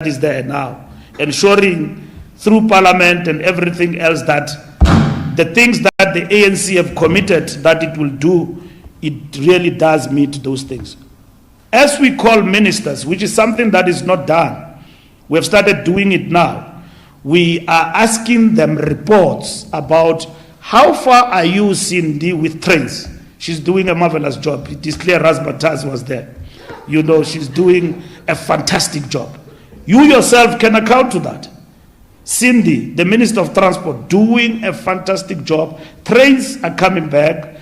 is there now, ensuring through Parliament and everything else that the things that the ANC have committed that it will do, it really does meet those things. As we call ministers, which is something that is not done, we have started doing it now. We are asking them reports about how far are you, Cindy, with trains. She's doing a marvelous job. It is clear Razbataz was there. You know, she's doing a fantastic job. You yourself can account to that. Cindy, the Minister of Transport, doing a fantastic job. Trains are coming back.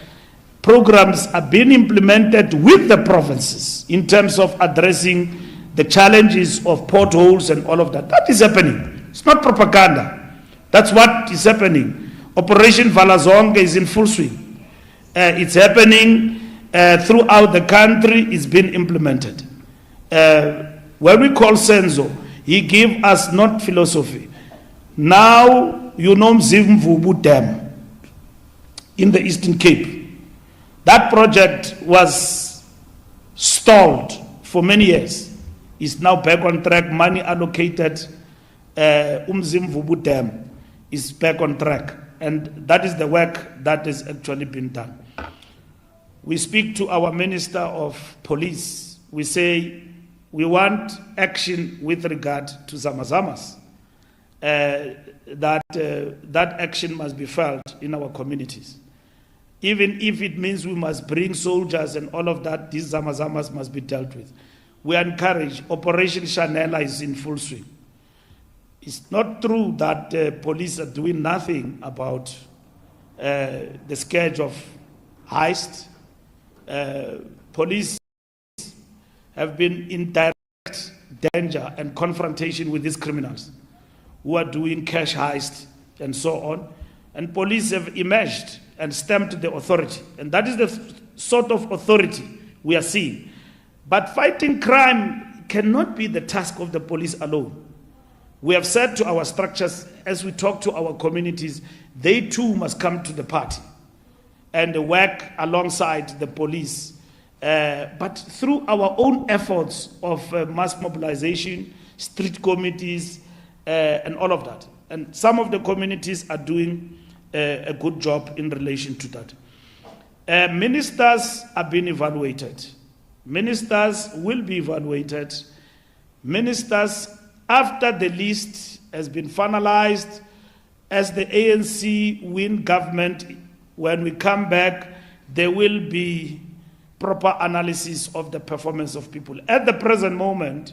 Programs are being implemented with the provinces in terms of addressing the challenges of potholes and all of that. That is happening. It's not propaganda. That's what is happening. Operation Valazonga is in full swing. It's happening throughout the country. It's been implemented. When we call Senzo, he gave us not philosophy. Now, you know Mzimvubu Dam in the Eastern Cape. That project was stalled for many years. It's now back on track. Money allocated. Mzimvubu Dam is back on track. And that is the work that has actually been done. We speak to our Minister of Police. We say, we want action with regard to Zamazamas. That action must be felt in our communities. Even if it means we must bring soldiers and all of that, these Zamazamas must be dealt with. We encourage. Operation Chanela is in full swing. It's not true that police are doing nothing about the scourge of heist. Police have been in direct danger and confrontation with these criminals who are doing cash heist and so on. And police have emerged and stamped the authority. And that is the sort of authority we are seeing. But fighting crime cannot be the task of the police alone. We have said to our structures, as we talk to our communities, they too must come to the party and work alongside the police. But through our own efforts of mass mobilization, street committees, and all of that. And some of the communities are doing a good job in relation to that. Ministers are being evaluated. Ministers will be evaluated. Ministers, after the list has been finalized, as the ANC win government, when we come back, there will be proper analysis of the performance of people. At the present moment,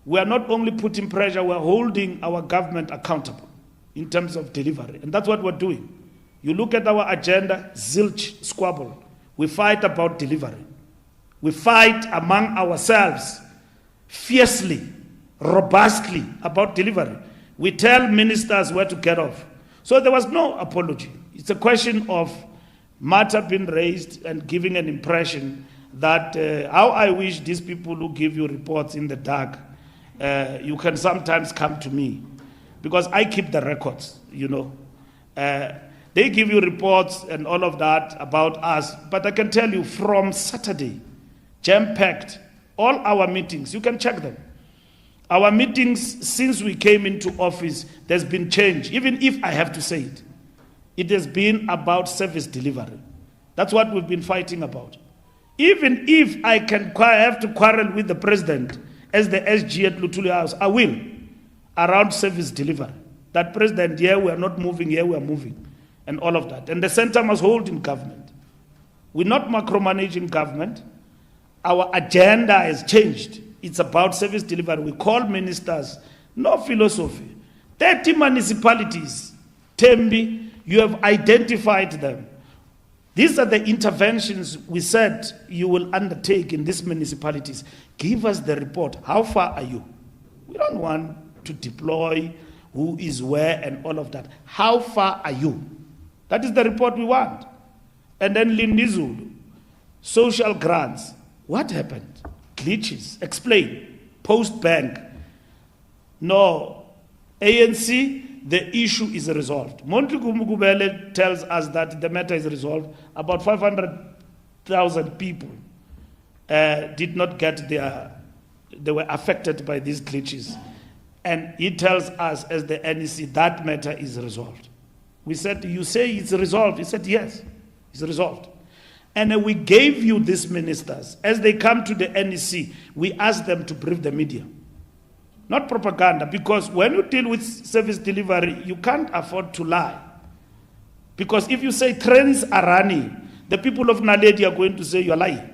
we are not only putting pressure, we are holding our government accountable in terms of delivery. And that's what we're doing. You look at our agenda, zilch, squabble. We fight about delivery. We fight among ourselves fiercely, robustly about delivery. We tell ministers where to get off. So there was no apology. It's a question of matter being raised and giving an impression that how I wish these people who give you reports in the dark, you can sometimes come to me because I keep the records, you know. They give you reports and all of that about us, but I can tell you from Saturday, jam-packed, all our meetings, you can check them. Our meetings, since we came into office, there's been change, even if I have to say it. It has been about service delivery. That's what we've been fighting about. Even if I have to quarrel with the president as the SG at Luthuli House, I will, around service delivery. That president, here we are not moving, here we are moving, and all of that. And the center must hold in government. We're not micromanaging government. Our agenda has changed. It's about service delivery. We call ministers, no philosophy. 30 municipalities, Tembi, you have identified them. These are the interventions we said you will undertake in these municipalities. Give us the report. How far are you? We don't want to deploy who is where and all of that. How far are you? That is the report we want. And then Lindizulu, social grants. What happened? Glitches. Explain. Post-bank. No. ANC, the issue is resolved. Montliku Mugubele tells us that the matter is resolved. About 500,000 people did not get they were affected by these glitches. And he tells us as the NEC that matter is resolved. We said, you say it's resolved? He said, yes, it's resolved. And we gave you these ministers. As they come to the NEC, we asked them to brief the media. Not propaganda, because when you deal with service delivery, you can't afford to lie. Because if you say trains are running, the people of Naledi are going to say you're lying.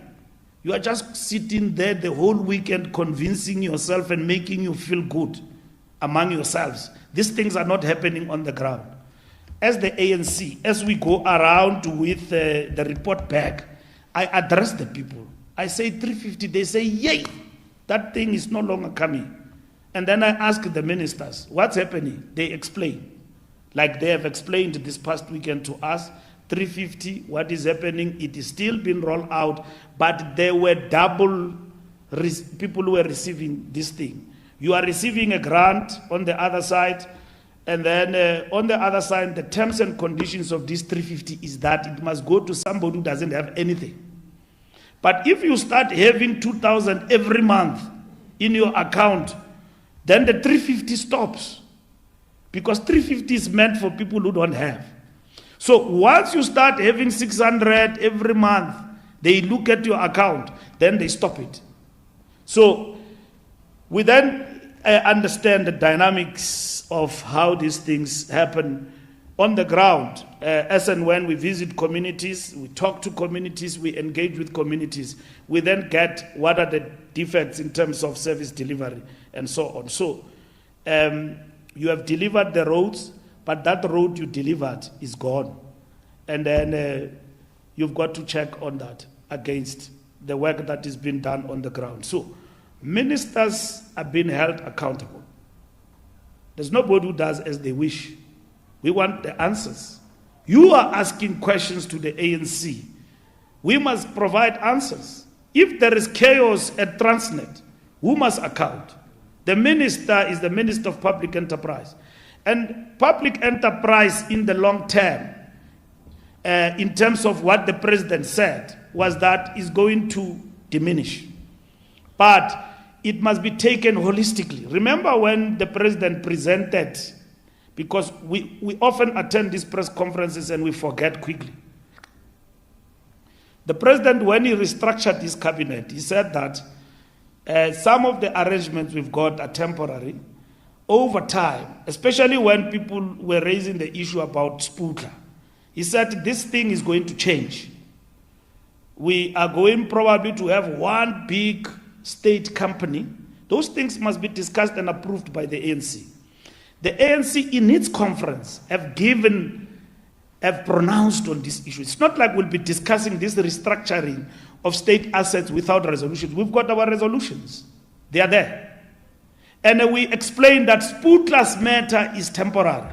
You are just sitting there the whole weekend convincing yourself and making you feel good among yourselves. These things are not happening on the ground. As the ANC, as we go around with the report back, I address the people. I say 350, they say, yay, that thing is no longer coming. And then I ask the ministers, what's happening? They explain. Like they have explained this past weekend to us, 350, what is happening? It is still being rolled out, but there were double people who were receiving this thing. You are receiving a grant on the other side, and then on the other side, the terms and conditions of this 350 is that it must go to somebody who doesn't have anything. But if you start having 2,000 every month in your account, then the 350 stops. Because 350 is meant for people who don't have. So once you start having 600 every month, they look at your account, then they stop it. So we then understand the dynamics of how these things happen on the ground. As and when we visit communities, we talk to communities, we engage with communities, we then get what are the defects in terms of service delivery and so on. So you have delivered the roads, but that road you delivered is gone. And then you've got to check on that against the work that is being done on the ground. So ministers are being held accountable. There's nobody who does as they wish. We want the answers. You are asking questions to the ANC. We must provide answers. If there is chaos at Transnet, who must account? The minister is the Minister of Public Enterprise. And public enterprise in the long term, in terms of what the president said, was that is going to diminish. But it must be taken holistically. Remember when the president presented, because we often attend these press conferences and we forget quickly. The president, when he restructured his cabinet, he said that some of the arrangements we've got are temporary. Over time, especially when people were raising the issue about Sputla, he said this thing is going to change. We are going probably to have one big state company. Those things must be discussed and approved by the ANC. The ANC in its conference have pronounced on this issue. It's not like we'll be discussing this restructuring of state assets without resolutions. We've got our resolutions. They are there. And we explained that Sputla's matter is temporary.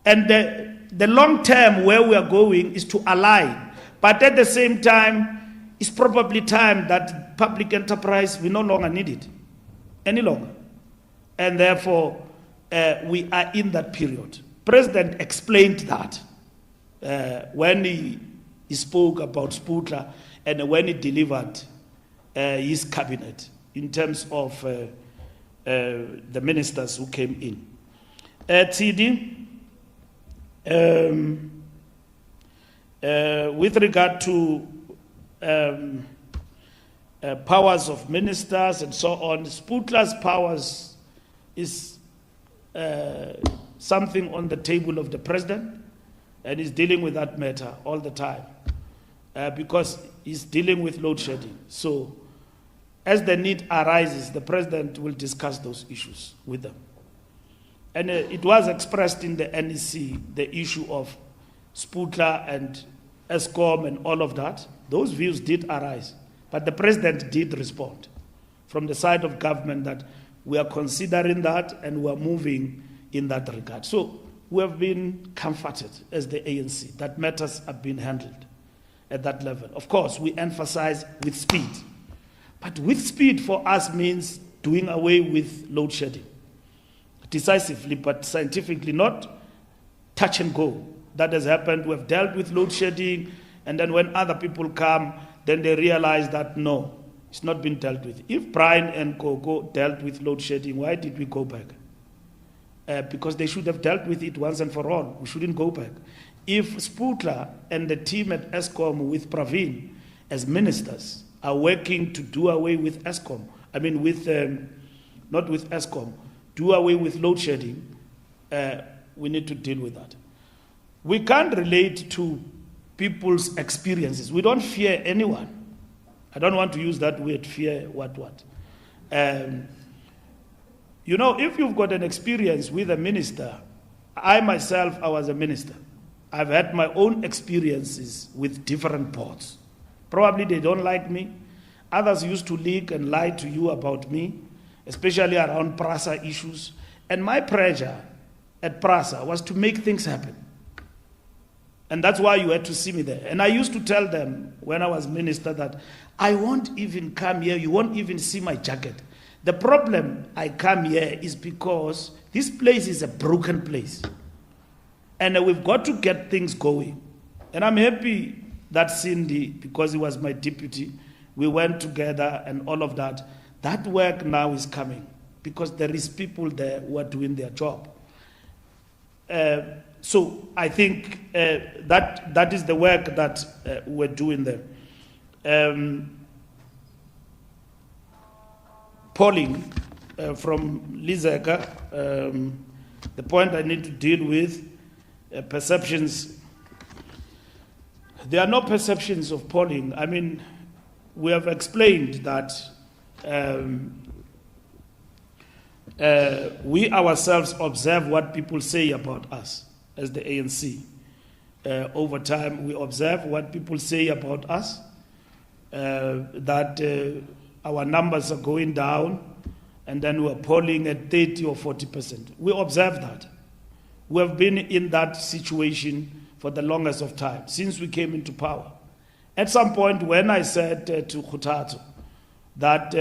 And the long term where we are going is to align. But at the same time, it's probably time that public enterprise, we no longer need it any longer. And therefore, we are in that period. President explained that when he spoke about Sputla and when he delivered his cabinet in terms of the ministers who came in. TD, with regard to powers of ministers and so on, Sputla's powers is something on the table of the president, and he's dealing with that matter all the time because he's dealing with load shedding. So as the need arises, the president will discuss those issues with them. And it was expressed in the NEC, the issue of Sputla and ESCOM and all of that. Those views did arise, but the president did respond from the side of government that we are considering that and we are moving in that regard. So we have been comforted as the ANC that matters have been handled at that level. Of course, we emphasize with speed. But with speed for us means doing away with load shedding. Decisively, but scientifically, not touch and go. That has happened. We have dealt with load shedding, and then when other people come, then they realize that no, It's not been dealt with. If Brian and Coco dealt with load shedding, why did we go back? Because they should have dealt with it once and for all. We shouldn't go back. If Sputler and the team at ESCOM with Praveen as ministers are working to do away with ESCOM, not with ESCOM, do away with load shedding, we need to deal with that. We can't relate to people's experiences. We don't fear anyone. I don't want to use that word, fear what. If you've got an experience with a minister, I myself was a minister. I've had my own experiences with different boards. Probably they don't like me. Others used to leak and lie to you about me, especially around PRASA issues. And my pressure at PRASA was to make things happen. And that's why you had to see me there. And I used to tell them when I was minister that I won't even come here, you won't even see my jacket. The problem I come here is because this place is a broken place. And we've got to get things going. And I'm happy that Cindy, because he was my deputy, we went together and all of that. That work now is coming because there is people there who are doing their job. So I think that is the work that we're doing there. Polling from Lizeka, the point I need to deal with, perceptions. There are no perceptions of polling. I mean, we have explained that we ourselves observe what people say about us as the ANC. Over time, we observe what people say about us, that our numbers are going down, and then we're polling at 30 or 40%. We observe that. We have been in that situation for the longest of time, since we came into power. At some point, when I said to Khutato that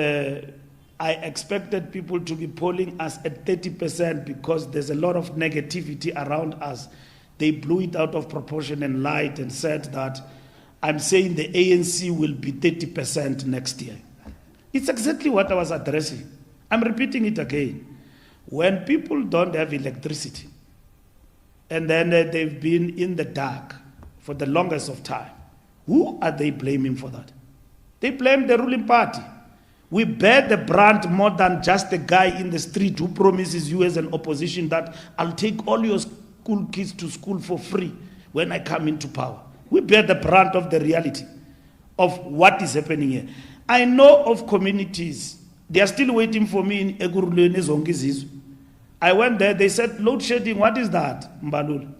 I expected people to be polling us at 30% because there's a lot of negativity around us, they blew it out of proportion and lied and said that I'm saying the ANC will be 30% next year. It's exactly what I was addressing. I'm repeating it again. When people don't have electricity, and then they've been in the dark for the longest of time, who are they blaming for that? They blame the ruling party. We bear the brunt more than just the guy in the street who promises you as an opposition that I'll take all your school kids to school for free when I come into power. We bear the brunt of the reality of what is happening here. I know of communities, they are still waiting for me in Eguruleni Zongizizu. I went there, they said, load shedding, what is that, Mbalula?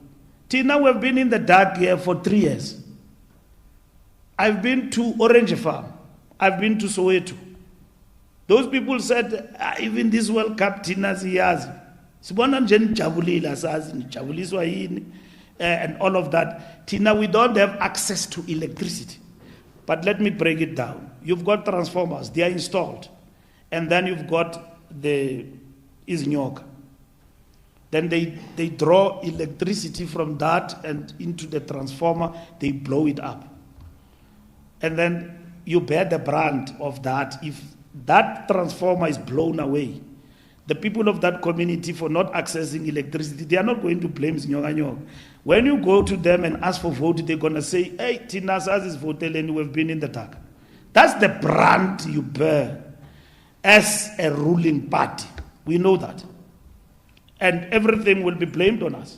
Tina, we have been in the dark here for 3 years. I've been to Orange Farm. I've been to Soweto. Those people said, even this World Cup, Tina siyazi. Sibona nje nijabulile asazi nijabuliswa yini and all of that. Tina, we don't have access to electricity. But let me break it down. You've got transformers, they are installed. And then you've got the Izinyoka. Then they draw electricity from that and into the transformer, they blow it up. And then you bear the brunt of that. If that transformer is blown away, the people of that community for not accessing electricity, they are not going to blame Zinyoganyog. When you go to them and ask for vote, they're going to say, hey, Tinasas is voted and we've been in the dark. That's the brunt you bear as a ruling party. We know that. And everything will be blamed on us.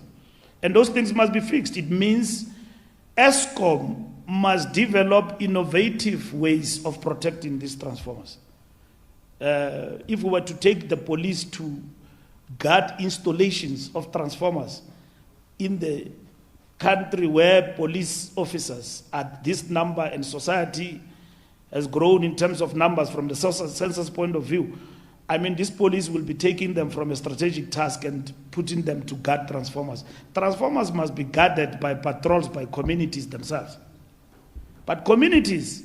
And those things must be fixed. It means ESCOM must develop innovative ways of protecting these transformers. If we were to take the police to guard installations of transformers in the country where police officers are this number and society has grown in terms of numbers from the census point of view, I mean, this police will be taking them from a strategic task and putting them to guard transformers. Transformers must be guarded by patrols, by communities themselves. But communities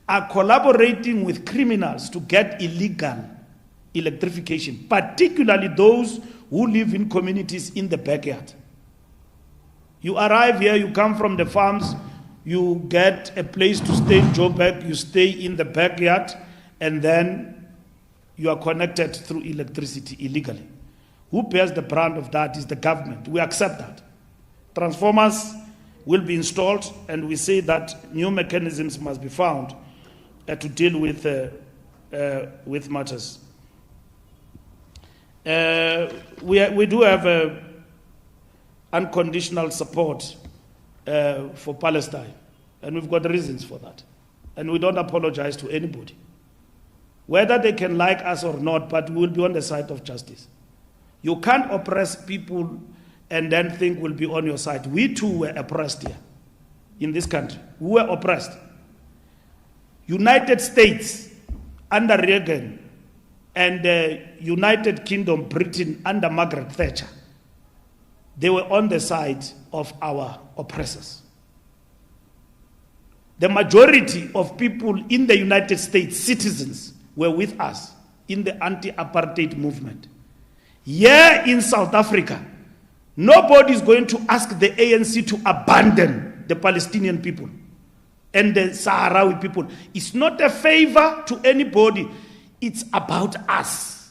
are collaborating with criminals to get illegal electrification, particularly those who live in communities in the backyard. You arrive here, you come from the farms, you get a place to stay in Joburg, you stay in the backyard, and then you are connected through electricity illegally. Who bears the brunt of that is the government. We accept that. Transformers will be installed, and we say that new mechanisms must be found to deal with matters. We do have unconditional support for Palestine, and we've got reasons for that. And we don't apologize to anybody, whether they can like us or not, but we will be on the side of justice. You can't oppress people and then think we'll be on your side. We too were oppressed here in this country. We were oppressed. United States under Reagan and United Kingdom, Britain under Margaret Thatcher, they were on the side of our oppressors. The majority of people in the United States, citizens, were with us in the anti-apartheid movement. Here in South Africa, nobody is going to ask the ANC to abandon the Palestinian people and the Sahrawi people. It's not a favor to anybody. It's about us.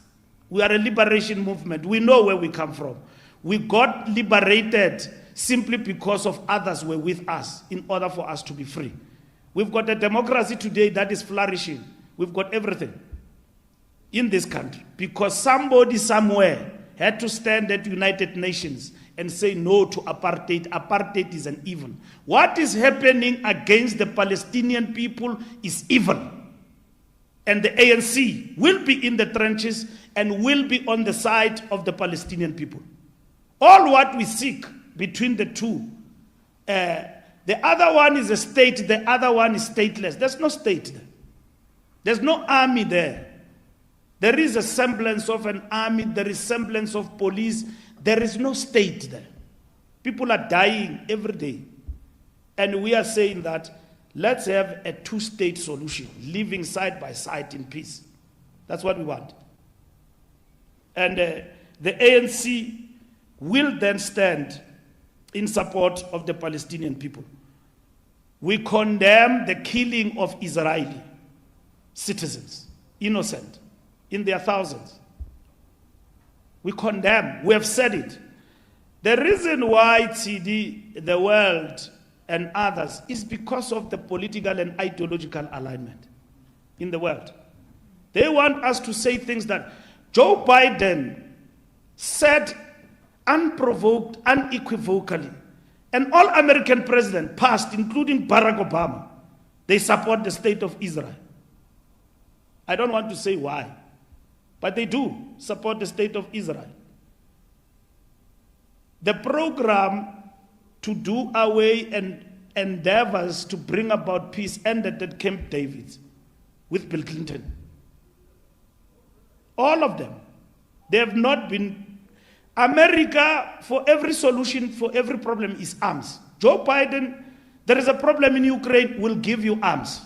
We are a liberation movement. We know where we come from. We got liberated simply because of others were with us in order for us to be free. We've got a democracy today that is flourishing. We've got everything in this country because somebody somewhere had to stand at United Nations and say no to apartheid. Apartheid is an evil. What is happening against the Palestinian people is evil. And the ANC will be in the trenches and will be on the side of the Palestinian people. All what we seek between the two, the other one is a state, the other one is stateless. There's no state there. There's no army there. There is a semblance of an army, there is semblance of police. There is no state there. People are dying every day. And we are saying that let's have a two-state solution, living side by side in peace. That's what we want. And the ANC will then stand in support of the Palestinian people. We condemn the killing of Israeli citizens, innocent, in their thousands. We condemn. We have said it. The reason why TD, the world, and others is because of the political and ideological alignment in the world. They want us to say things that Joe Biden said unprovoked, unequivocally. And all American presidents past, including Barack Obama, they support the state of Israel. I don't want to say why, but they do support the state of Israel. The program to do away and endeavors to bring about peace ended at Camp David with Bill Clinton. All of them. They have not been. America, for every solution, for every problem is arms. Joe Biden, there is a problem in Ukraine, will give you arms.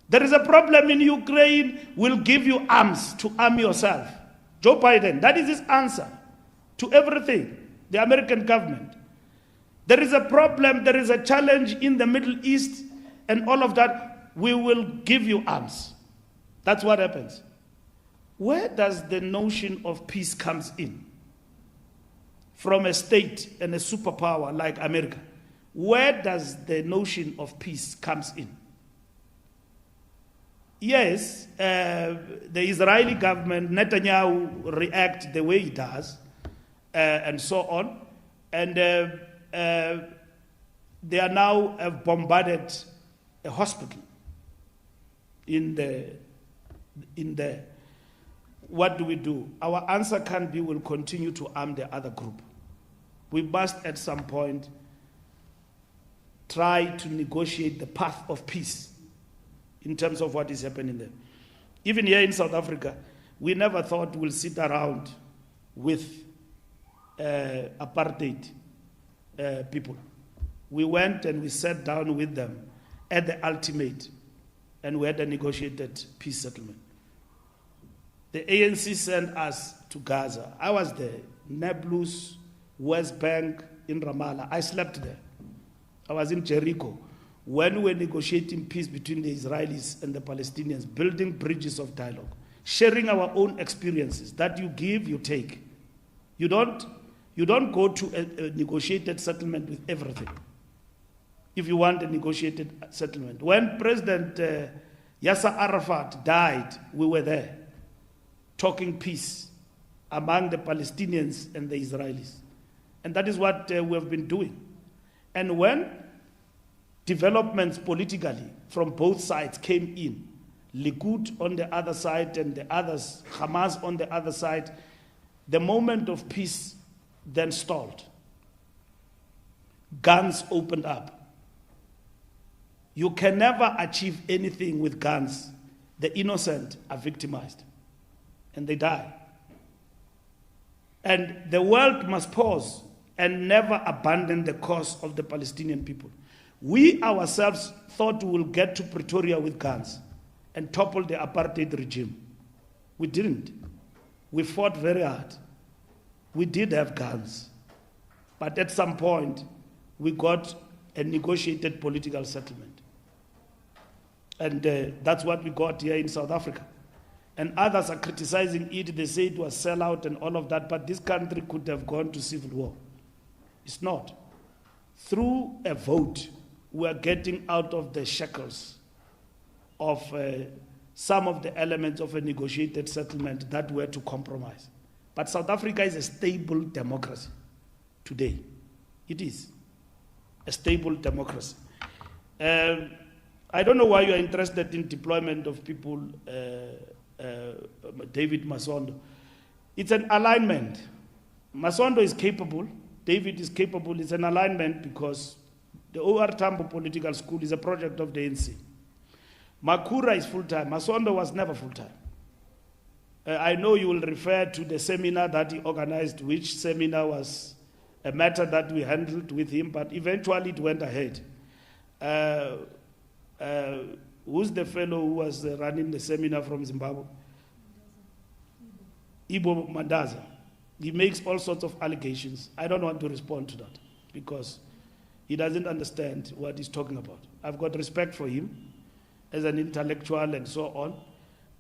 There is a problem in Ukraine, will give you arms to arm yourself. Joe Biden, that is his answer to everything, the American government. There is a problem, there is a challenge in the Middle East, and all of that, we will give you arms. That's what happens. Where does the notion of peace comes in? From a state and a superpower like America. Where does the notion of peace comes in? Yes, the Israeli government, Netanyahu, react the way he does, and so on. And they are now have bombarded a hospital in the what do we do? Our answer can be we'll continue to arm the other group. We must at some point try to negotiate the path of peace in terms of what is happening there. Even here in South Africa, we never thought we'll sit around with apartheid people. We went and we sat down with them at the ultimate, and we had a negotiated peace settlement. The ANC sent us to Gaza. I was there, Nablus, West Bank, in Ramallah. I slept there. I was in Jericho, when we're negotiating peace between the Israelis and the Palestinians, building bridges of dialogue, sharing our own experiences, that you give, you take. You don't go to a negotiated settlement with everything. If you want a negotiated settlement. When President Yasser Arafat died, we were there, talking peace among the Palestinians and the Israelis. And that is what we have been doing. And when developments politically from both sides came in, Likud on the other side and the others, Hamas on the other side, the moment of peace then stalled. Guns opened up. You can never achieve anything with guns. The innocent are victimized and they die. And the world must pause and never abandon the cause of the Palestinian people. We ourselves thought we will get to Pretoria with guns and topple the apartheid regime. We didn't. We fought very hard. We did have guns. But at some point, we got a negotiated political settlement. And that's what we got here in South Africa. And others are criticizing it. They say it was sellout and all of that. But this country could have gone to civil war. It's not. Through a vote, we are getting out of the shackles of some of the elements of a negotiated settlement that were to compromise. But South Africa is a stable democracy today. It is a stable democracy. I don't know why you are interested in deployment of people, David Masondo. It's an alignment. Masondo is capable. David is capable. It's an alignment because the OR Tambo Political School is a project of the ANC. Makura is full-time. Masondo was never full-time. I know you will refer to the seminar that he organized, which seminar was a matter that we handled with him, but eventually it went ahead. Who's the fellow who was running the seminar from Zimbabwe? Ibo Mandaza. He makes all sorts of allegations. I don't want to respond to that because he doesn't understand what he's talking about. I've got respect for him as an intellectual and so on.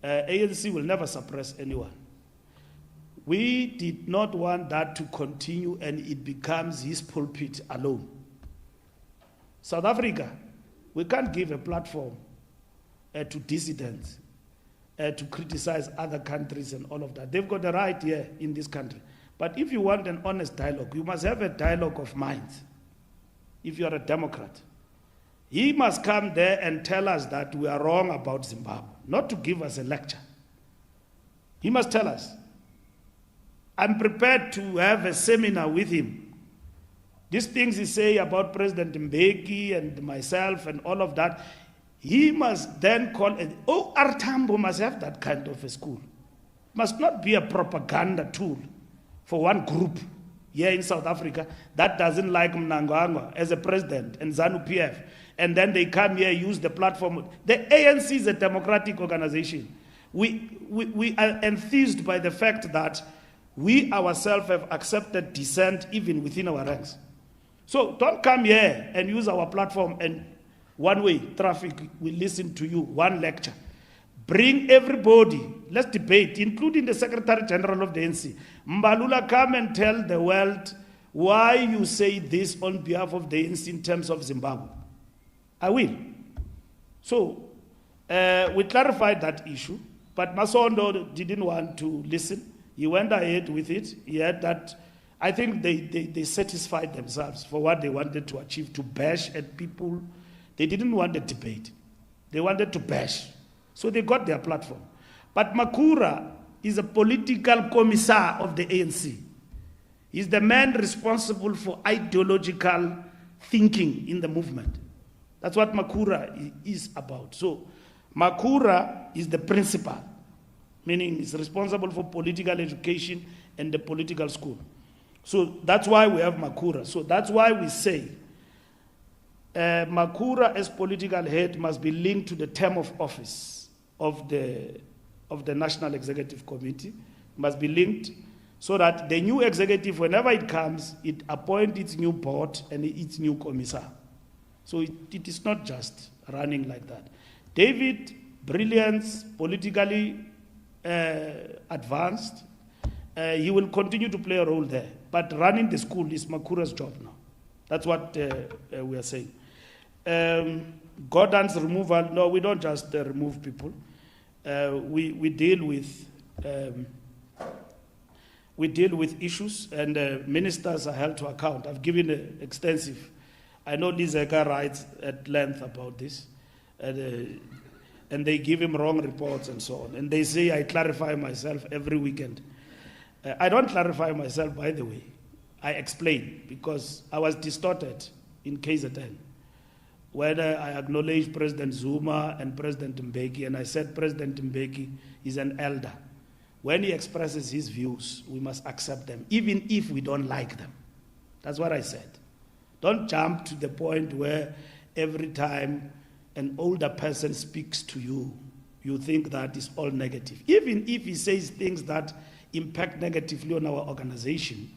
ANC will never suppress anyone. We did not want that to continue and it becomes his pulpit alone. South Africa, we can't give a platform to dissidents, to criticize other countries and all of that. They've got the right here in this country. But if you want an honest dialogue, you must have a dialogue of minds. If you are a Democrat, he must come there and tell us that we are wrong about Zimbabwe, not to give us a lecture. He must tell us. I'm prepared to have a seminar with him. These things he say about President Mbeki and myself and all of that, he must then call it, Tambo must have that kind of a school. Must not be a propaganda tool for one group here in South Africa that doesn't like Mnangagwa as a president and ZANU-PF. And then they come here, use the platform. The ANC is a democratic organization. We are enthused by the fact that we ourselves have accepted dissent even within our ranks. So don't come here and use our platform and one-way traffic will listen to you, one lecture. Bring everybody, let's debate, including the Secretary General of the ANC. Mbalula, come and tell the world why you say this on behalf of the ANC in terms of Zimbabwe. I will. So, we clarified that issue, but Masondo didn't want to listen. He went ahead with it. He had that. I think they satisfied themselves for what they wanted to achieve, to bash at people. They didn't want a debate. They wanted to bash. So they got their platform. But Makura is a political commissar of the ANC. He's the man responsible for ideological thinking in the movement. That's what Makura is about. So Makura is the principal, meaning he's responsible for political education and the political school. So that's why we have Makura. So that's why we say Makura as political head must be linked to the term of office of the National Executive Committee, must be linked so that the new executive, whenever it comes, it appoints its new board and its new commissar. So it is not just running like that. David, brilliance, politically advanced, he will continue to play a role there. But running the school is Makura's job now. That's what we are saying. Gordon's removal, no, we don't just remove people. We deal with issues, and ministers are held to account. I've given extensive. I know Lizeka writes at length about this, and they give him wrong reports and so on. And they say I clarify myself every weekend. I don't clarify myself, by the way. I explain, because I was distorted in KZN. When I acknowledged President Zuma and President Mbeki, and I said President Mbeki is an elder. When he expresses his views, we must accept them, even if we don't like them. That's what I said. Don't jump to the point where every time an older person speaks to you, you think that is all negative. Even if he says things that impact negatively on our organization,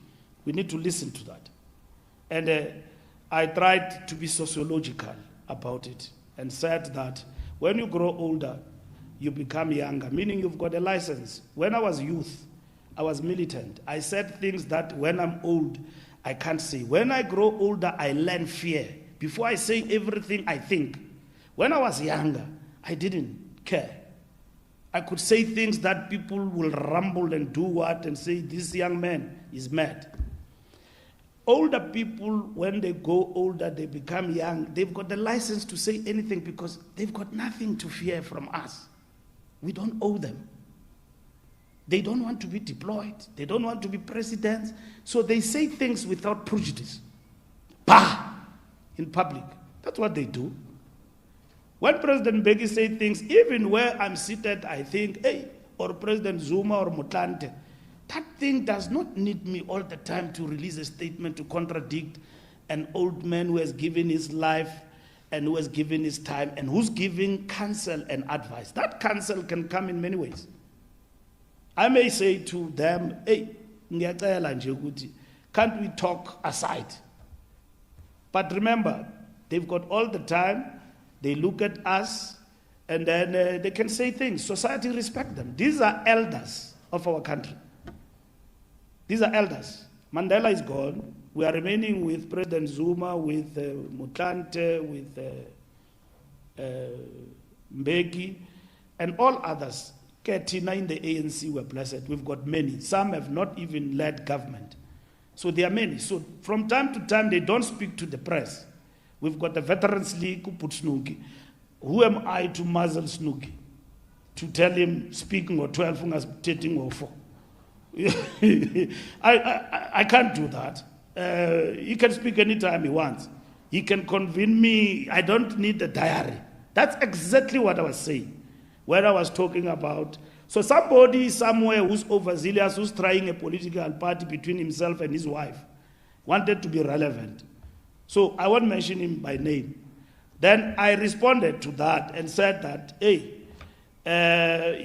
we need to listen to that. And I tried to be sociological about it and said that when you grow older, you become younger, meaning you've got a license. When I was youth, I was militant. I said things that when I'm old, I can't say. When I grow older, I learn fear. Before I say everything I think. When I was younger, I didn't care. I could say things that people will rumble and do what and say, this young man is mad. Older people, when they go older, they become young. They've got the license to say anything because they've got nothing to fear from us. We don't owe them. They don't want to be deployed. They don't want to be presidents. So they say things without prejudice. Bah! In public. That's what they do. When President Mbeki say things, even where I'm seated, I think, hey, or President Zuma or Motlanthe, that thing does not need me all the time to release a statement to contradict an old man who has given his life and who has given his time and who's giving counsel and advice. That counsel can come in many ways. I may say to them, hey, can't we talk aside? But remember, they've got all the time, they look at us, and then they can say things. Society respect them. These are elders of our country. These are elders. Mandela is gone. We are remaining with President Zuma, with Motlanthe, with Mbeki, and all others. Ketina in the ANC were blessed. We've got many. Some have not even led government. So there are many. So from time to time, they don't speak to the press. We've got the Veterans League who put Snooki. Who am I to muzzle Snooki? To tell him speaking or 12 fingers, 13 or 4. I can't do that. He can speak anytime he wants. He can convene me. I don't need a diary. That's exactly what I was saying when I was talking about. So somebody somewhere who's overzealous, who's trying a political party between himself and his wife, wanted to be relevant. So I won't mention him by name. Then I responded to that and said that, hey,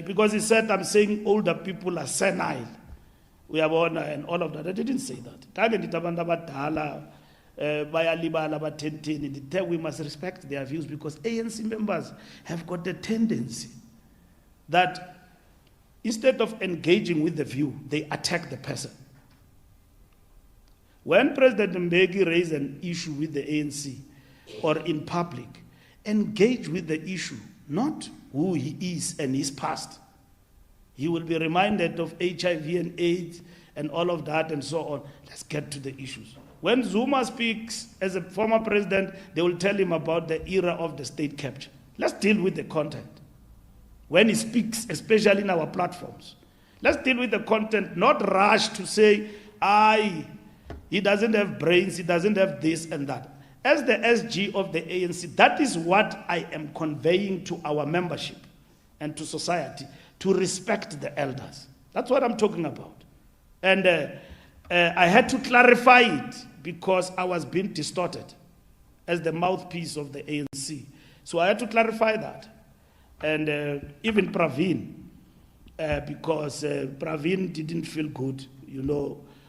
because he said I'm saying older people are senile. We have honor and all of that. I didn't say that. We must respect their views because ANC members have got the tendency that instead of engaging with the view, they attack the person. When President Mbeki raised an issue with the ANC or in public, engage with the issue, not who he is and his past. He will be reminded of HIV and AIDS and all of that and so on. Let's get to the issues. When Zuma speaks as a former president, they will tell him about the era of the state capture. Let's deal with the content. When he speaks, especially in our platforms, let's deal with the content, not rush to say, he doesn't have brains, he doesn't have this and that. As the SG of the ANC, that is what I am conveying to our membership and to society, to respect the elders. That's what I'm talking about. And I had to clarify it because I was being distorted as the mouthpiece of the ANC. So I had to clarify that. And even Praveen, because Praveen didn't feel good,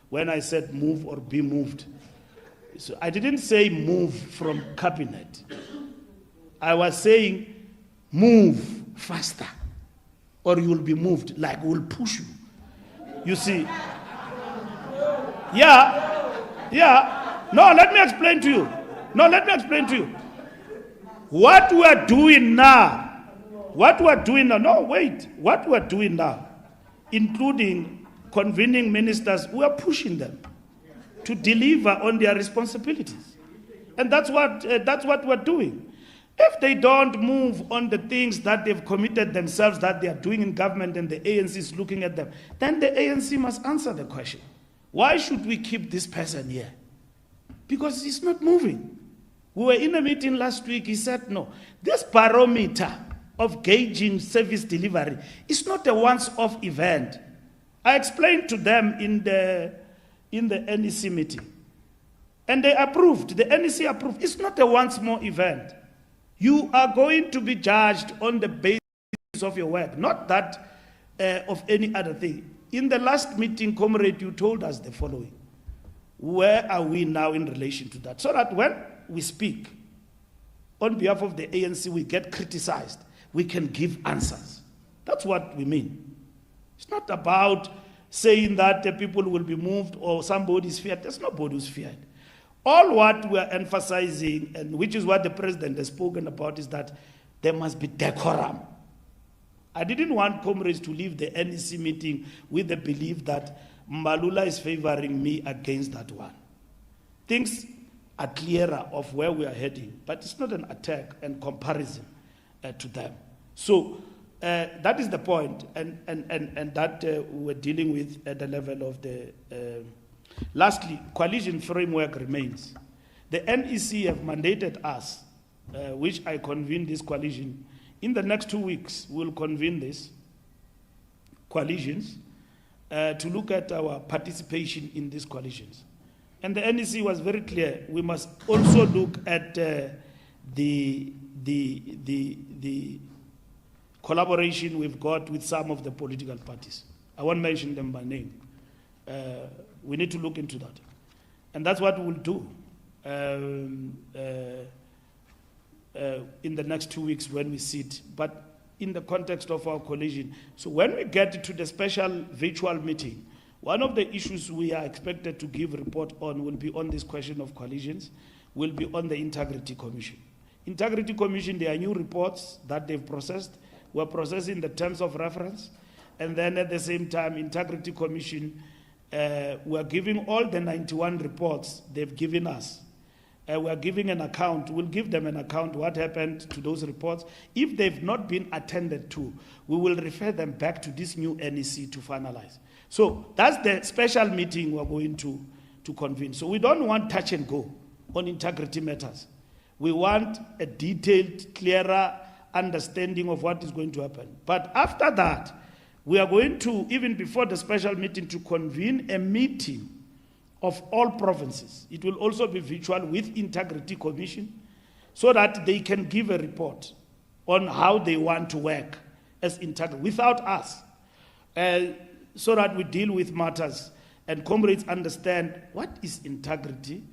when I said move or be moved. So I didn't say move from cabinet. I was saying move faster, or you will be moved, like we'll push you. You see? Yeah. No, let me explain to you. What we are doing now, what we're doing now, including convening ministers, we are pushing them to deliver on their responsibilities. And that's what we're doing. If they don't move on the things that they've committed themselves that they are doing in government and the ANC is looking at them, then the ANC must answer the question. Why should we keep this person here? Because he's not moving. We were in a meeting last week, he said, no, this barometer of gauging service delivery is not a once-off event. I explained to them in the NEC meeting. And they approved, the NEC approved. It's not a once more event. You are going to be judged on the basis of your work, not that of any other thing. In the last meeting, comrade, you told us the following. Where are we now in relation to that? So that when we speak on behalf of the ANC, we get criticized, we can give answers. That's what we mean. It's not about saying that the people will be moved or somebody is feared. There's nobody who's feared. All what we are emphasizing, and which is what the president has spoken about, is that there must be decorum. I didn't want comrades to leave the NEC meeting with the belief that Mbalula is favoring me against that one. Things are clearer of where we are heading, but it's not an attack and comparison to them. So that is the point, and that we're dealing with at the level of the... Lastly, coalition framework remains. The NEC have mandated us, which I convened this coalition. In the next 2 weeks, we'll convene this coalitions to look at our participation in these coalitions. And the NEC was very clear. We must also look at the collaboration we've got with some of the political parties. I won't mention them by name. We need to look into that. And that's what we'll do in the next 2 weeks when we sit, but in the context of our coalition. So when we get to the special virtual meeting, one of the issues we are expected to give report on will be on this question of coalitions, will be on the Integrity Commission. Integrity Commission, there are new reports that they've processed. We're processing the terms of reference, and then at the same time, Integrity Commission, we're giving all the 91 reports they've given us. We're giving an account. We'll give them an account what happened to those reports. If they've not been attended to, we will refer them back to this new NEC to finalize. So that's the special meeting we're going to convene. So we don't want touch and go on integrity matters. We want a detailed, clearer understanding of what is going to happen. But after that, we are going to, even before the special meeting, to convene a meeting of all provinces. It will also be virtual with Integrity Commission so that they can give a report on how they want to work as integrity without us, so that we deal with matters and comrades understand what is integrity,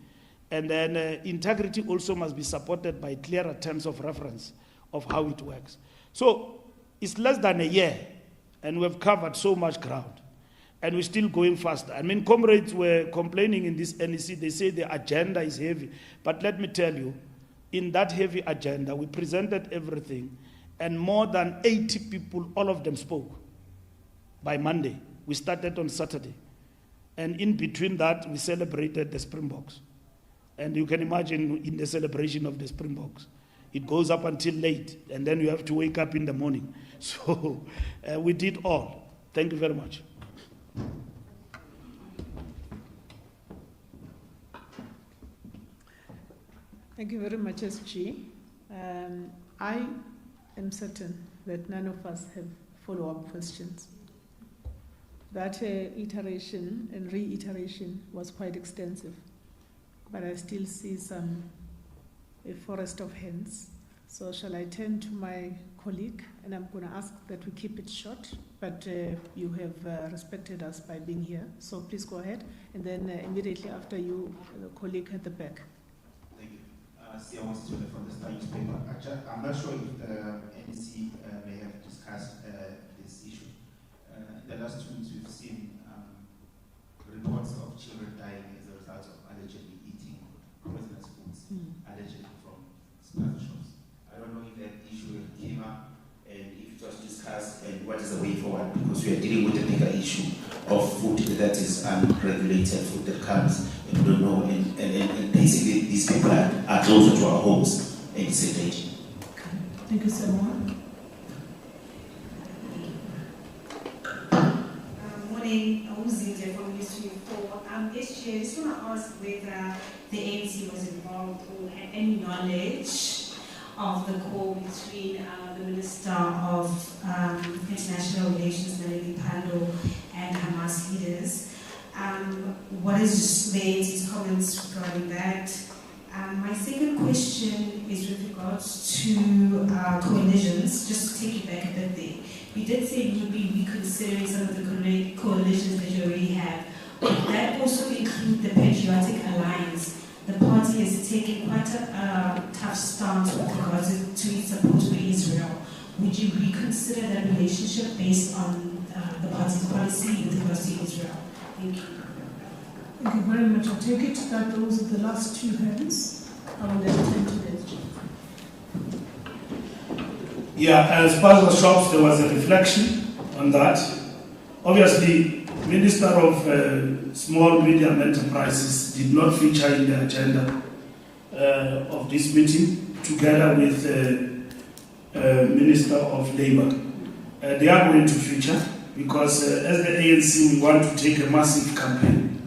and then integrity also must be supported by clearer terms of reference of how it works. So it's less than a year and we've covered so much ground. And we're still going faster. I mean, comrades were complaining in this NEC. They say the agenda is heavy. But let me tell you, in that heavy agenda, we presented everything. And more than 80 people, all of them spoke by Monday. We started on Saturday. And in between that, we celebrated the Springboks. And you can imagine in the celebration of the Springboks, it goes up until late. And then you have to wake up in the morning. So we did all. Thank you very much. Thank you very much, SG. I am certain that none of us have follow-up questions. That iteration and reiteration was quite extensive, but I still see a forest of hands. So shall I turn to my colleague, and I'm going to ask that we keep it short, but you have respected us by being here. So please go ahead, and then immediately after you, the colleague at the back. Thank you. Siyawas from the Star newspaper. Actually, I'm not sure if NEC may have discussed this issue. In the last 2 weeks, we've seen reports of children dying as a result of allegedly eating poisonous foods, allegedly from spice shops. I don't know if that issue came up and if it was discussed and what is the way forward, because we are dealing with a bigger issue of food that is unregulated, food that comes and we don't know, and basically these people are closer to our homes and it's a danger. Thank you so much. Morning, Uzinze from Ministry 4. This year, I just want to ask whether the ANC was involved or had any knowledge of the call between the Minister of International Relations, Naledi Pandor, and Hamas leaders. What is the ANC's comments regarding that? My second question is with regards to coalitions. Just to take you back a bit there. You did say you would be reconsidering some of the coalitions that you already have. Would that also include the Patriotic Alliance? The party has taken quite a tough stance with regards to its support for Israel. Would you reconsider that relationship based on the party's policy with regards to Israel? Thank you. Thank you very much. I take it that those are the last two hands. I will then turn to this. Yeah, as part of the shops, there was a reflection on that. Obviously, Minister of Small Medium Enterprises did not feature in the agenda of this meeting, together with Minister of Labour. They are going to feature because as the ANC, we want to take a massive campaign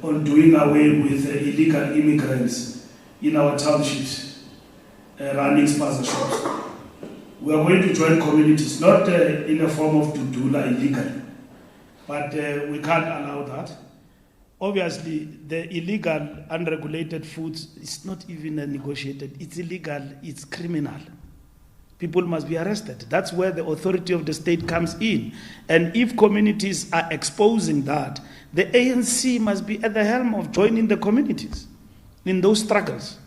on doing away with illegal immigrants in our townships, running spaza shops. We are going to join communities, not in a form of dudula illegally, but we can't allow that. Obviously, the illegal, unregulated foods is not even negotiated. It's illegal, it's criminal. People must be arrested. That's where the authority of the state comes in. And if communities are exposing that, the ANC must be at the helm of joining the communities in those struggles.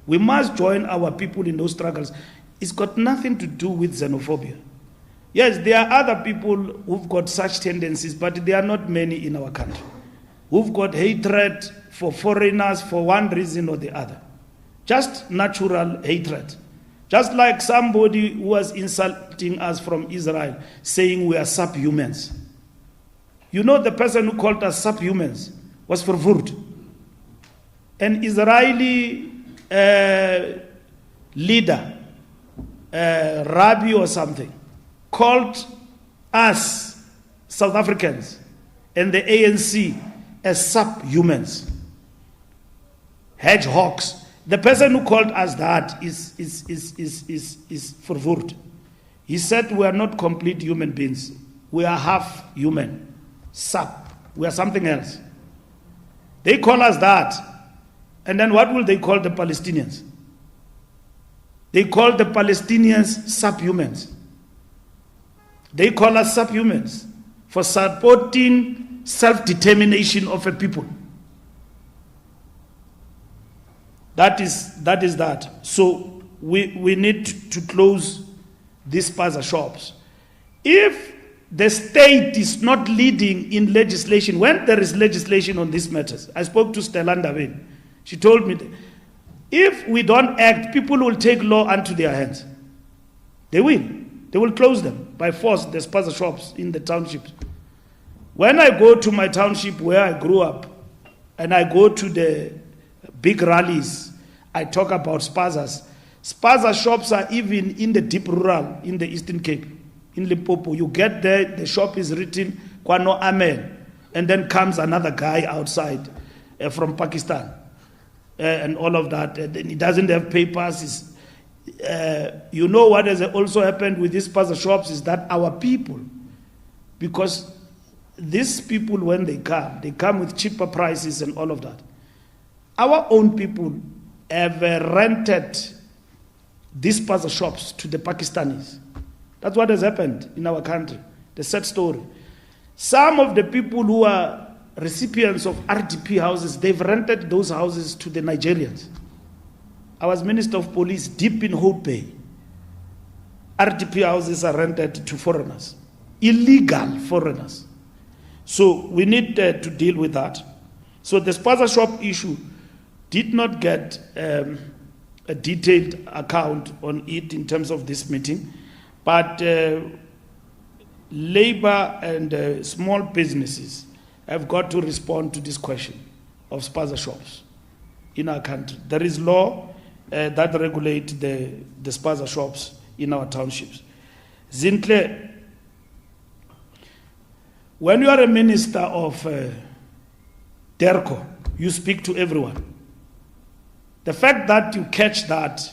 We must join our people in those struggles. It's got nothing to do with xenophobia. Yes, there are other people who've got such tendencies, but there are not many in our country who've got hatred for foreigners for one reason or the other. Just natural hatred. Just like somebody who was insulting us from Israel, saying we are subhumans. You know, the person who called us subhumans was verwoerd. An Israeli leader, Rabbi or something, called us, South Africans, and the ANC as subhumans, hedgehogs. The person who called us that is verwoerd. He said we are not complete human beings. We are half human, we are something else. They call us that. And then what will they call the Palestinians? They call the Palestinians subhumans. They call us subhumans for supporting self-determination of a people. That is that. So we need to close these spaza shops. If the state is not leading in legislation, when there is legislation on these matters, I spoke to Stella Ndabeni. She told me that if we don't act, people will take law into their hands. They will. They will close them by force, the spaza shops in the townships. When I go to my township where I grew up, and I go to the big rallies, I talk about spazas. Spaza shops are even in the deep rural, in the Eastern Cape, in Limpopo. You get there, the shop is written, Kwano Amen, and then comes another guy outside from Pakistan. And all of that. He doesn't have papers. You know what has also happened with these spaza shops is that our people, because these people, when they come with cheaper prices and all of that. Our own people have rented these spaza shops to the Pakistanis. That's what has happened in our country. The sad story. Some of the people who are recipients of RDP houses, they've rented those houses to the Nigerians. I was Minister of Police deep in Hope Bay. RDP houses are rented to foreigners, illegal foreigners. So we need to deal with that. So the spaza shop issue did not get a detailed account on it in terms of this meeting, but labor and small businesses have got to respond to this question of spaza shops in our country. There is law that regulates the spaza shops in our townships. Zintle, when you are a minister of DERCO, you speak to everyone. The fact that you catch that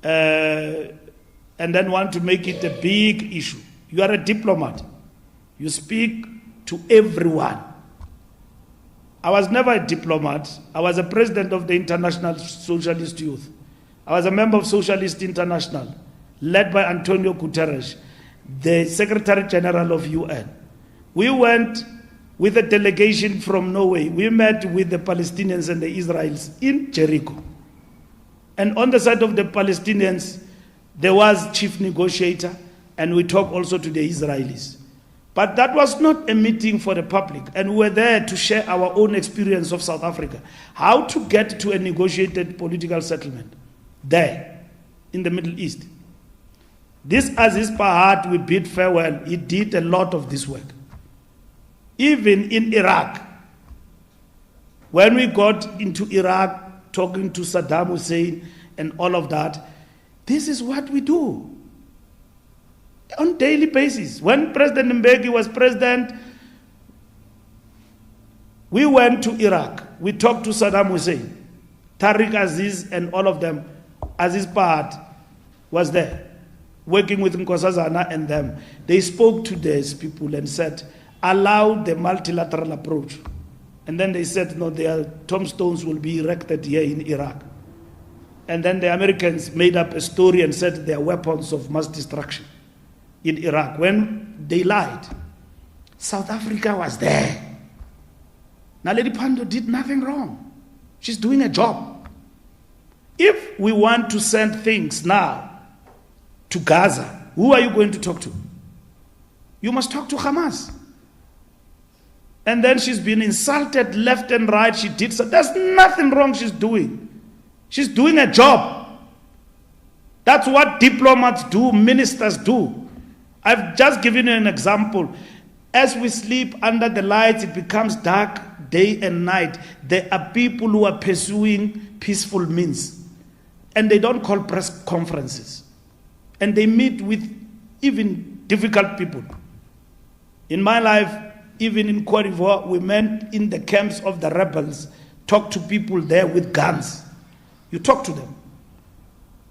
and then want to make it a big issue, you are a diplomat. You speak to everyone. I was never a diplomat. I was a president of the International Socialist Youth. I was a member of Socialist International, led by Antonio Guterres, the Secretary General of UN. We went with a delegation from Norway. We met with the Palestinians and the Israelis in Jericho. And on the side of the Palestinians, there was chief negotiator, and we talked also to the Israelis. But that was not a meeting for the public, and we were there to share our own experience of South Africa, how to get to a negotiated political settlement there in the Middle East. This Aziz Pahat, we bid farewell, he did a lot of this work. Even in Iraq, when we got into Iraq, talking to Saddam Hussein and all of that, this is what we do on daily basis. When President Mbeki was president, we went to Iraq. We talked to Saddam Hussein, Tariq Aziz and all of them. Aziz Pahat was there, working with Nkosazana and them. They spoke to these people and said, allow the multilateral approach. And then they said, no, their tombstones will be erected here in Iraq. And then the Americans made up a story and said they are weapons of mass destruction in Iraq, when they lied. South Africa was there. Naledi Pandor did nothing wrong. She's doing a job. If we want to send things now to Gaza, who are you going to talk to? You must talk to Hamas. And then she's been insulted left and right. She did so. There's nothing wrong she's doing. She's doing a job. That's what diplomats do, ministers do. I've just given you an example. As we sleep under the lights, it becomes dark day and night. There are people who are pursuing peaceful means. And they don't call press conferences. And they meet with even difficult people. In my life, even in Cote d'Ivoire, we met in the camps of the rebels, talk to people there with guns. You talk to them.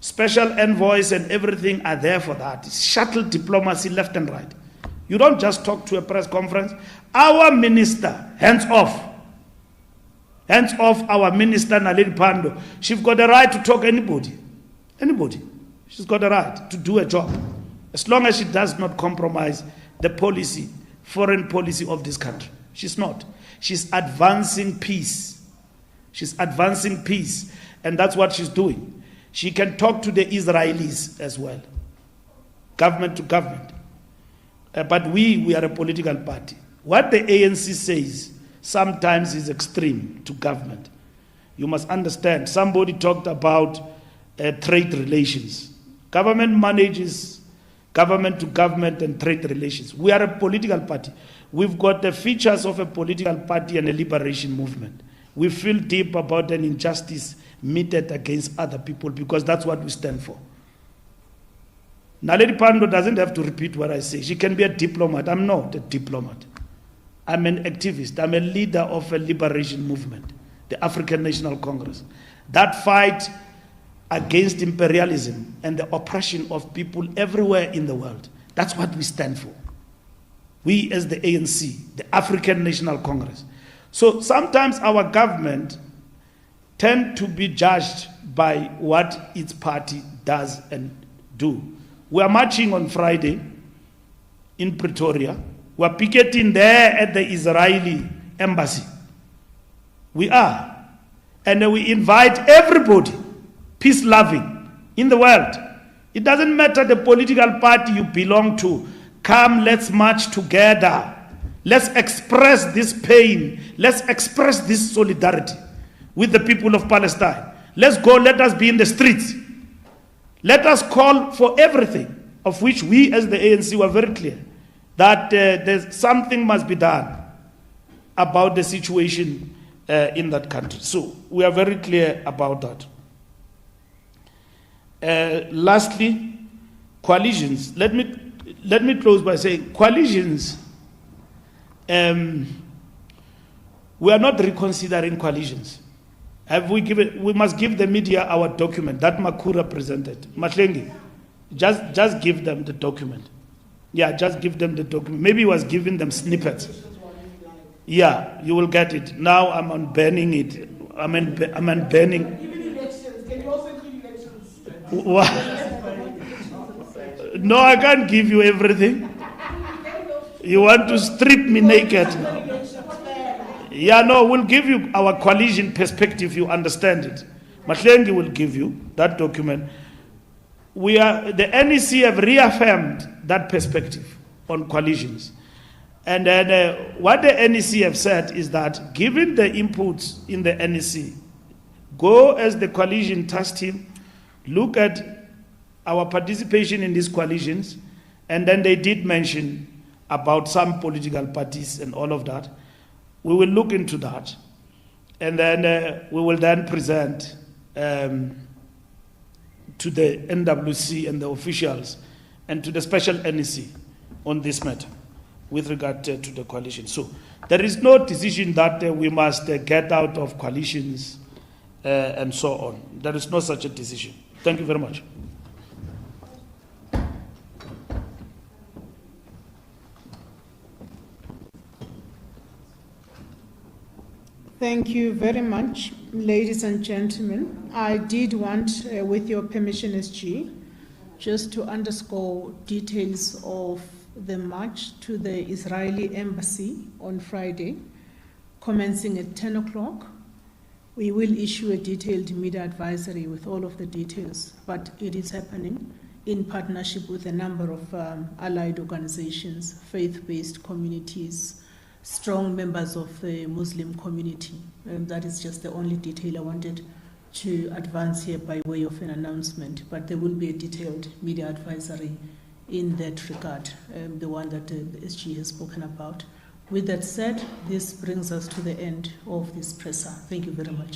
Special envoys and everything are there for that. It's shuttle diplomacy left and right. You don't just talk to a press conference. Our minister, hands off. Hands off our minister, Naledi Pandor. She's got the right to talk to anybody. Anybody. She's got the right to do a job. As long as she does not compromise the policy, foreign policy of this country. She's not. She's advancing peace. She's advancing peace. And that's what she's doing. She can talk to the Israelis as well. Government to government. But we are a political party. What the ANC says sometimes is extreme to government. You must understand. Somebody talked about trade relations. Government manages government to government and trade relations. We are a political party. We've got the features of a political party and a liberation movement. We feel deep about an injustice meted against other people because that's what we stand for. Naledi Pandor doesn't have to repeat what I say. She can be a diplomat. I'm not a diplomat. I'm an activist. I'm a leader of a liberation movement, the African National Congress. That fight against imperialism and the oppression of people everywhere in the world. That's what we stand for. We as the ANC, the African National Congress. So sometimes our government tend to be judged by what its party does and do. We are marching on Friday in Pretoria. We are picketing there at the Israeli embassy. We are. And we invite everybody, peace-loving, in the world. It doesn't matter the political party you belong to. Come, let's march together. Let's express this pain. Let's express this solidarity with the people of Palestine. Let's go, let us be in the streets. Let us call for everything, of which we as the ANC were very clear, that there's something must be done about the situation in that country. So we are very clear about that. Lastly, coalitions. Let me close by saying coalitions. We are not reconsidering coalitions. We must give the media our document that Makura presented. Mahlengi, just give them the document. Yeah, just give them the document. Maybe he was giving them snippets. Yeah, you will get it. Now I'm unbanning it. I'm unbanning. Even elections, can you also include elections? No, I can't give you everything. You want to strip me naked? Yeah, no, we'll give you our coalition perspective, you understand it. Mahlengi will give you that document. The NEC have reaffirmed that perspective on coalitions. And then what the NEC have said is that given the inputs in the NEC, go as the coalition task team, look at our participation in these coalitions, and then they did mention about some political parties and all of that. We will look into that, and then we will then present to the NWC and the officials and to the special NEC on this matter with regard to the coalition. So there is no decision that we must get out of coalitions and so on. There is no such a decision. Thank you very much. Thank you very much, ladies and gentlemen. I did want, with your permission, SG, just to underscore details of the march to the Israeli embassy on Friday, commencing at 10 o'clock. We will issue a detailed media advisory with all of the details, but it is happening in partnership with a number of allied organizations, faith-based communities, strong members of the Muslim community. And that is just the only detail I wanted to advance here by way of an announcement. But there will be a detailed media advisory in that regard, the one that the SG has spoken about. With that said, this brings us to the end of this presser. Thank you very much.